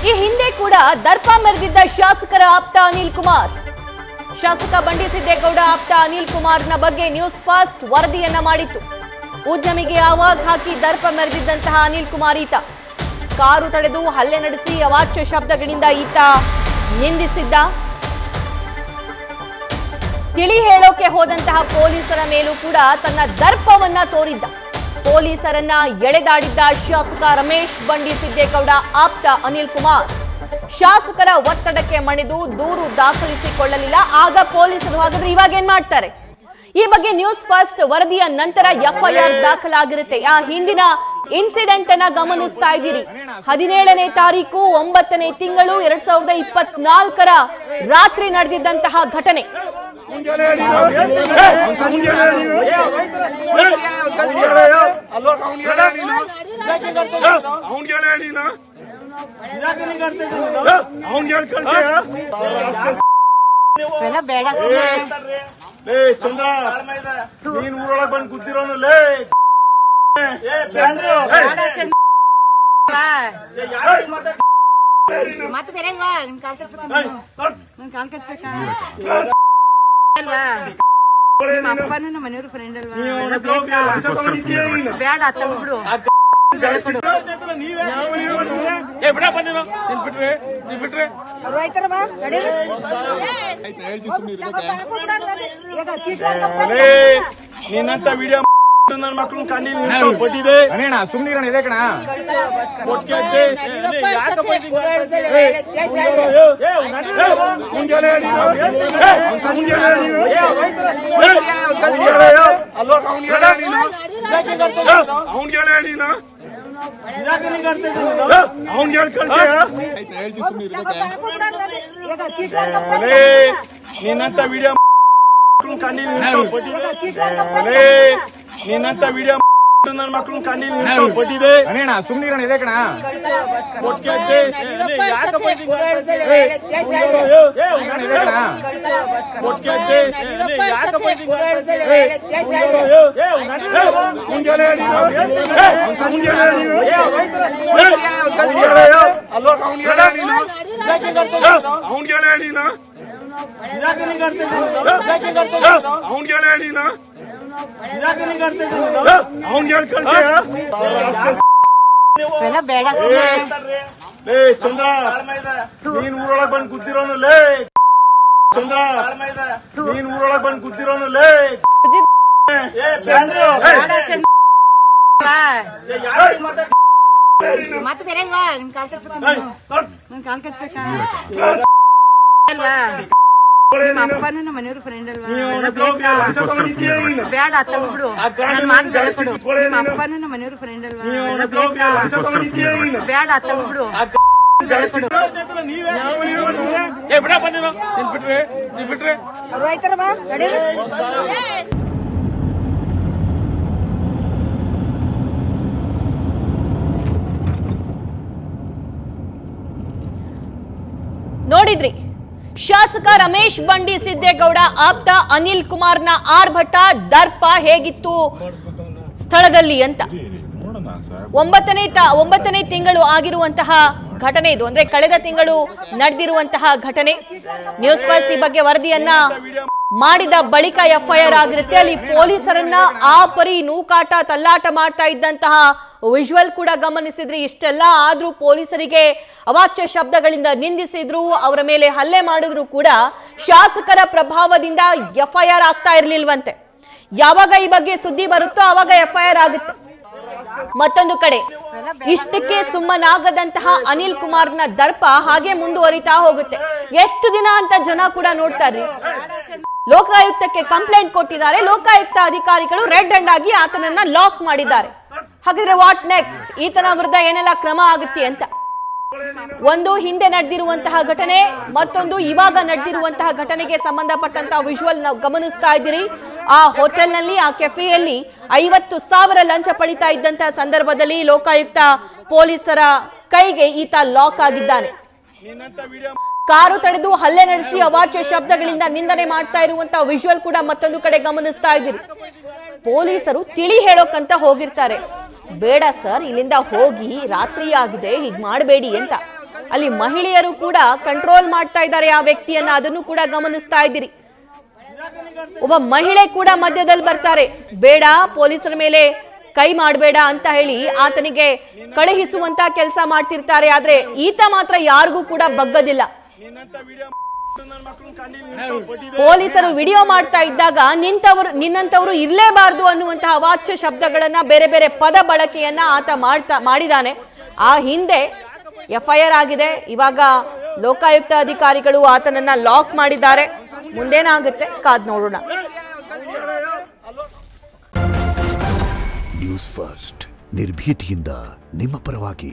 ಈ ಹಿಂದೆ ಕೂಡ ದರ್ಪ ಮೆರೆದಿದ್ದ ಶಾಸಕರ ಆಪ್ತ ಅನಿಲ್ ಕುಮಾರ್. ಶಾಸಕ ಬಂಡಿ ಸಿದ್ದೇಗೌಡ ಆಪ್ತ ಅನಿಲ್ ಕುಮಾರ್ನ ಬಗ್ಗೆ ನ್ಯೂಸ್ ಫಸ್ಟ್ ವರದಿಯನ್ನ ಮಾಡಿತ್ತು. ಉದ್ಯಮಿಗೆ ಆವಾಜ್ ಹಾಕಿ ದರ್ಪ ಮೆರೆದಿದ್ದಂತಹ ಅನಿಲ್ ಕುಮಾರ್ ಈತ ಕಾರು ತಡೆದು ಹಲ್ಲೆ ನಡೆಸಿ ಅವಾಚ್ಯ ಶಬ್ದಗಳಿಂದ ಈತ ನಿಂದಿಸಿದ್ದ. ತಿಳಿ ಹೇಳೋಕೆ ಹೋದಂತಹ ಪೊಲೀಸರ ಮೇಲೂ ಕೂಡ ತನ್ನ ದರ್ಪವನ್ನ ತೋರಿದ್ದ. ಪೊಲೀಸರನ್ನ ಎಳೆದಾಡಿದ್ದ ಶಾಸಕ ರಮೇಶ್ ಬಂಡಿ ಸಿದ್ದೇಗೌಡ ಆಪ್ತ ಅನಿಲ್ ಕುಮಾರ್. ಶಾಸಕರ ಒತ್ತಡಕ್ಕೆ ಮಣಿದು ದೂರು ದಾಖಲಿಸಿಕೊಳ್ಳಲಿಲ್ಲ. ಆಗ ಪೊಲೀಸರು ಹಾಗಾದ್ರೆ ಇವಾಗ ಏನ್ ಮಾಡ್ತಾರೆ? ಈ ಬಗ್ಗೆ ನ್ಯೂಸ್ ಫಸ್ಟ್ ವರದಿಯ ನಂತರ ಎಫ್ಐಆರ್ ದಾಖಲಾಗಿರುತ್ತೆ. ಆ ಹಿಂದಿನ ಇನ್ಸಿಡೆಂಟ್ ಅನ್ನ ಗಮನಿಸ್ತಾ ಇದ್ದೀರಿ. 17ನೇ ತಾರೀಕು 9ನೇ ತಿಂಗಳು 2024ರ ರಾತ್ರಿ ನಡೆದಿದ್ದಂತಹ ಘಟನೆ. ಚಂದ್ರ ನೀನ್ ಊರೊಳಗೆ ಬಂದು ಕೂತಿರೋನು ಲೇ ಮತ್ತೆ ಬೇರೆ ಅಲ್ವಾ ನಿಮ್ ಕಾಲ್ ಕಟ್ಬೇಕಲ್ವಾ ಅಪ್ಪನೂ ನಮ್ಮ ಮನೆಯವ್ರ ಫ್ರೆಂಡ್ ಅಲ್ವಾ ಬೇಡ ಅತ್ತ ಬಿಡು ನಿನ್ನಂತ ವಿಡಿಯೋ ನನ್ನ ಮಕ್ಕಳು ಕಣ್ಣಿಗೆ ಕೊಟ್ಟಿದೆ ಸುಮ್ನಿರೋಣ ಇದೆ ಕಣ ನಿನ್ನಂತ ವಿಡಿಯೋ ಕಣ್ಣಿಗೆ ನಿನ್ನಂತ ವಿಡಿಯೋ ನನ್ನ ಮಕ್ಕಳು ಕಣ್ಣಿಗೆ ಕೊಟ್ಟಿದೆ ಸುಮ್ನಿರೋಣ ಇದೆ ಕಣ ಚಂದ್ರ ನೀನ್ ಊರೊಳಗೆ ಬಂದು ಕೂತಿರೋನು ಲೇ ಚಂದ್ರ ನೀನ್ ಊರೊಳಗೆ ಬಂದು ಕೂತಿರೋನು ಲೇ ಮತ್ತೆ ಬೇರೆ ಅಲ್ವಾ ನಿಮ್ ಕಾಲ್ ಕಟ್ಬೇಕಲ್ವಾ ಅಪ್ಪನೂ ನಮ್ಮ ಮನೆಯವ್ರ ಫ್ರೆಂಡ್ ಅಲ್ವಾ ಬೇಡ ಅತ್ತ ಬಿಡು ನನ್ ಮಾತು ಬೆಳೆಕೊಡು ಅಪ್ಪನೂ ನಮ್ಮ ಮನೆಯವ್ರ ಫ್ರೆಂಡ್ ಅಲ್ವಾ ಬೇಡ ಅತ್ತ ಬಿಡು ಬೆಳೆಕೊಡು ನೋಡಿದ್ರಿ, ಶಾಸಕ ರಮೇಶ್ ಬಂಡಿ ಸಿದ್ದೇಗೌಡ ಆಪ್ತ ಅನಿಲ್ ಕುಮಾರ್ನ ಆರ್ಭಟ ದರ್ಪ ಹೇಗಿತ್ತು ಸ್ಥಳದಲ್ಲಿ ಅಂತ. 9ನೇ ತಿಂಗಳು ಆಗಿರುವಂತಹ ಘಟನೆ ಇದು. ಅಂದ್ರೆ ಕಳೆದ ತಿಂಗಳು ನಡೆದಿರುವಂತಹ ಘಟನೆ. ನ್ಯೂಸ್ ಫಸ್ಟ್ ಈ ಬಗ್ಗೆ ವರದಿಯನ್ನ ಮಾಡಿದ ಬಳಿಕ ಎಫ್ಐಆರ್ ಆಗಿರುತ್ತೆ. ಅಲ್ಲಿ ಪೊಲೀಸರನ್ನ ಆ ಪರಿ ನೂಕಾಟ ತಲ್ಲಾಟ ಮಾಡ್ತಾ ಇದ್ದಂತಹ ವಿಜುವಲ್ ಕೂಡ ಗಮನಿಸಿದ್ರಿ. ಇಷ್ಟೆಲ್ಲ ಆದ್ರೂ ಪೊಲೀಸರಿಗೆ ಅವಾಚ್ಯ ಶಬ್ದಗಳಿಂದ ನಿಂದಿಸಿದ್ರು, ಅವರ ಮೇಲೆ ಹಲ್ಲೆ ಮಾಡಿದ್ರು ಕೂಡ ಶಾಸಕರ ಪ್ರಭಾವದಿಂದ ಎಫ್ಐಆರ್ ಆಗ್ತಾ ಇರ್ಲಿಲ್ವಂತೆ. ಯಾವಾಗ ಈ ಬಗ್ಗೆ ಸುದ್ದಿ ಬರುತ್ತೋ ಆವಾಗ ಎಫ್ಐಆರ್ ಆಗುತ್ತೆ. ಮತ್ತೊಂದು ಕಡೆ ಇಷ್ಟಕ್ಕೆ ಸುಮ್ಮನಾಗದಂತಹ ಅನಿಲ್ ಕುಮಾರ್ನ ದರ್ಪ ಹಾಗೆ ಮುಂದುವರಿತಾ ಹೋಗುತ್ತೆ. ಎಷ್ಟು ದಿನ ಅಂತ ಜನ ಕೂಡ ನೋಡ್ತಾರ್ರಿ. ಲೋಕಾಯುಕ್ತಕ್ಕೆ ಕಂಪ್ಲೇಂಟ್ ಕೊಟ್ಟಿದ್ದಾರೆ. ಲೋಕಾಯುಕ್ತ ಅಧಿಕಾರಿಗಳು ರೆಡ್ ಹ್ಯಾಂಡ್ ಆಗಿ ಆತನನ್ನ ಲಾಕ್ ಮಾಡಿದ್ದಾರೆ. ಹಾಗಾದ್ರೆ ವಾಟ್ ನೆಕ್ಸ್ಟ್? ಈತನ ವಿರುದ್ಧ ಏನೆಲ್ಲ ಕ್ರಮ ಆಗುತ್ತೆ ಅಂತ. ಒಂದು ಹಿಂದೆ ನಡೆದಿರುವಂತಹ ಘಟನೆ, ಮತ್ತೊಂದು ಇವಾಗ ನಡೆದಿರುವಂತಹ ಘಟನೆಗೆ ಸಂಬಂಧಪಟ್ಟಂತಹ ವಿಜುವಲ್ ನಾವು ಗಮನಿಸ್ತಾ ಇದ್ದೀರಿ. ಆ ಹೋಟೆಲ್ನಲ್ಲಿ, ಆ ಕೆಫೆಯಲ್ಲಿ 50,000 ಲಂಚ ಪಡಿತಾ ಇದ್ದಂತಹ ಸಂದರ್ಭದಲ್ಲಿ ಲೋಕಾಯುಕ್ತ ಪೊಲೀಸರ ಕೈಗೆ ಈತ ಲಾಕ್ ಆಗಿದ್ದಾನೆ. ಕಾರು ತಡೆದು ಹಲ್ಲೆ ನಡೆಸಿ ಅವಾಚ್ಯ ಶಬ್ದಗಳಿಂದ ನಿಂದನೆ ಮಾಡ್ತಾ ಇರುವಂತಹ ವಿಜುವಲ್ ಕೂಡ ಮತ್ತೊಂದು ಕಡೆ ಗಮನಿಸ್ತಾ ಇದ್ದೀರಿ. ಪೊಲೀಸರು ತಿಳಿ ಹೇಳೋಕಂತ ಹೋಗಿರ್ತಾರೆ. ಬೇಡ ಸರ್, ಇಲ್ಲಿಂದ ಹೋಗಿ, ರಾತ್ರಿ ಆಗಿದೆ, ಹೀಗೆ ಮಾಡಬೇಡಿ ಅಂತ. ಅಲ್ಲಿ ಮಹಿಳೆಯರು ಕೂಡ ಕಂಟ್ರೋಲ್ ಮಾಡ್ತಾ ಇದ್ದಾರೆ ಆ ವ್ಯಕ್ತಿಯನ್ನ, ಅದನ್ನು ಕೂಡ ಗಮನಿಸ್ತಾ ಇದ್ದೀರಿ. ಒಬ್ಬ ಮಹಿಳೆ ಕೂಡ ಮಧ್ಯದಲ್ಲಿ ಬರ್ತಾರೆ, ಬೇಡ ಪೊಲೀಸರ ಮೇಲೆ ಕೈ ಮಾಡಬೇಡ ಅಂತ ಹೇಳಿ ಆತನಿಗೆ ಕಳುಹಿಸುವಂತ ಕೆಲಸ ಮಾಡ್ತಿರ್ತಾರೆ. ಆದ್ರೆ ಈತ ಮಾತ್ರ ಯಾರಿಗೂ ಕೂಡ ಬಗ್ಗದಿಲ್ಲ. ಪೊಲೀಸರು ವಿಡಿಯೋ ಮಾಡ್ತಾ ಇದ್ದಾಗ ನಿನ್ನಂತವರು ಇರ್ಲೇಬಾರ್ದು ಅನ್ನುವಂತಹ ಅವಾಚ್ಯ ಶಬ್ದಗಳನ್ನ, ಬೇರೆ ಬೇರೆ ಪದ ಬಳಕೆಯನ್ನ ಆತ ಮಾಡಿದಾನೆ. ಆ ಹಿಂದೆ FIR ಆಗಿದೆ. ಇವಾಗ ಲೋಕಾಯುಕ್ತ ಅಧಿಕಾರಿಗಳು ಆತನನ್ನ ಲಾಕ್ ಮಾಡಿದ್ದಾರೆ. ಮುಂದೇನಾಗುತ್ತೆ ಕಾದ್ ನೋಡೋಣ. ನ್ಯೂಸ್ ಫಸ್ಟ್ ನಿರ್ಭೀತಿಯಿಂದ ನಿಮ್ಮ ಪರವಾಗಿ.